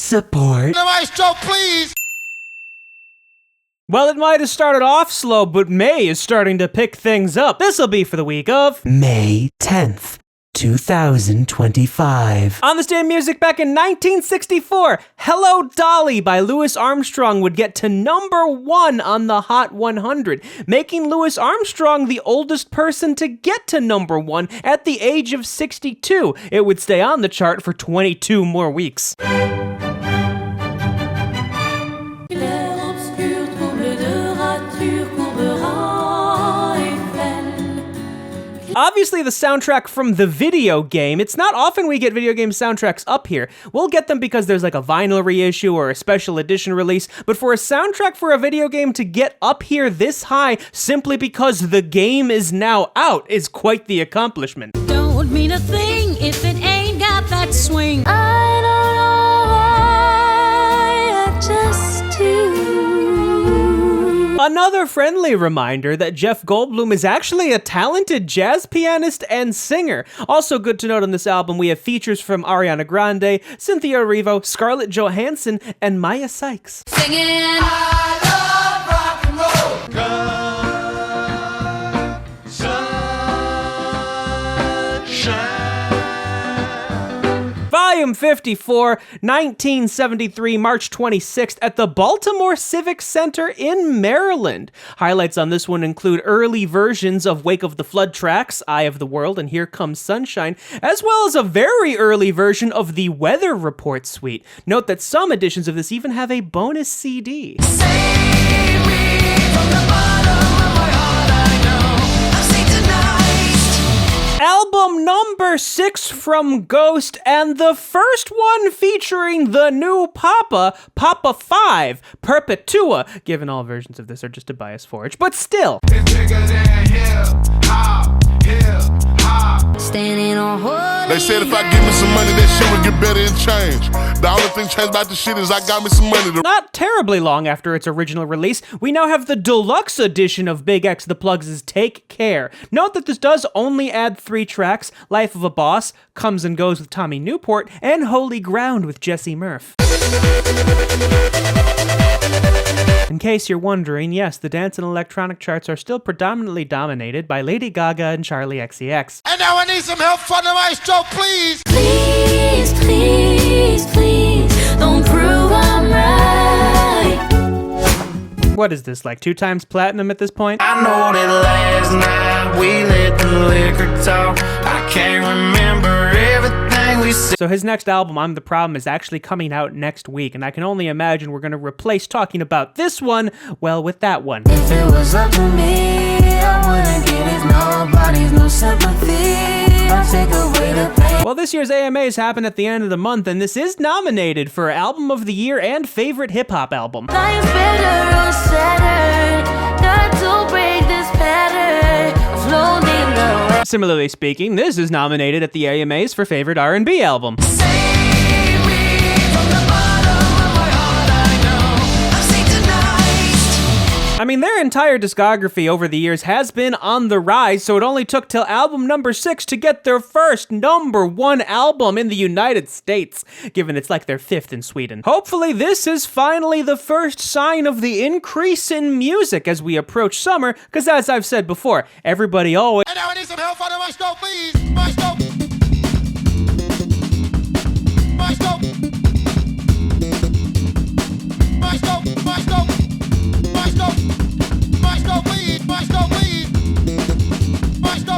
support. The maestro, please! Well, it might have started off slow, but May is starting to pick things up. This'll be for the week of May 10th, 2025. On this day in music back in 1964, Hello Dolly by Louis Armstrong would get to #1 on the Hot 100, making Louis Armstrong the oldest person to get to #1 at the age of 62. It would stay on the chart for 22 more weeks. Obviously, the soundtrack from the video game. It's not often we get video game soundtracks up here. We'll get them because there's like a vinyl reissue or a special edition release, but for a soundtrack for a video game to get up here this high simply because the game is now out is quite the accomplishment. Don't mean a thing if it ain't got that swing. I don't know why, I just do. Another friendly reminder that Jeff Goldblum is actually a talented jazz pianist and singer. Also good to note on this album, we have features from Ariana Grande, Cynthia Erivo, Scarlett Johansson, and Maya Sykes. Singing, I love rock and roll. Sunshine. Volume 54, 1973, March 26th, at the Baltimore Civic Center in Maryland. Highlights on this one include early versions of Wake of the Flood tracks, Eye of the World and Here Comes Sunshine, as well as a very early version of the Weather Report suite. Note that some editions of this even have a bonus CD. Album number 6 from Ghost, and the first one featuring the new Papa 5, Perpetua, given all versions of this are just a bias forge, but still. standing on hold. They said if I give me some money, that shit would get better and change. The only thing changed about the shit is I got me some money. Not terribly long after its original release, we now have the deluxe edition of BigXthaPlug's Take Care. Note that this does only add 3 tracks: Life of a Boss, Comes and Goes with Tommy Newport, and Holy Ground with Jesse Murph. In case you're wondering, yes, the dance and electronic charts are still predominantly dominated by Lady Gaga and Charli XCX. And now I need some help from the maestro, please! Please, please, please, don't prove I'm right. What is this, like 2 times platinum at this point? I know that last night we let the liquor talk. I can't remember everything we said. So his next album, I'm the Problem, is actually coming out next week, and I can only imagine we're gonna replace talking about this one, well, with that one. If it was up to me, I wouldn't give it nobody's no sympathy. I'll take away the pain. Well, this year's AMAs happen at the end of the month, and this is nominated for Album of the Year and Favorite Hip-Hop Album. Life's better on Saturn. Got to break this pattern. Floating away. Similarly speaking, this is nominated at the AMAs for Favorite R&B Album. I mean, their entire discography over the years has been on the rise, so it only took till album number 6 to get their first #1 album in the United States, given it's like their 5th in Sweden. Hopefully this is finally the first sign of the increase in music as we approach summer, because as I've said before, everybody always... And now I need some help from the maestro, please! Maestro!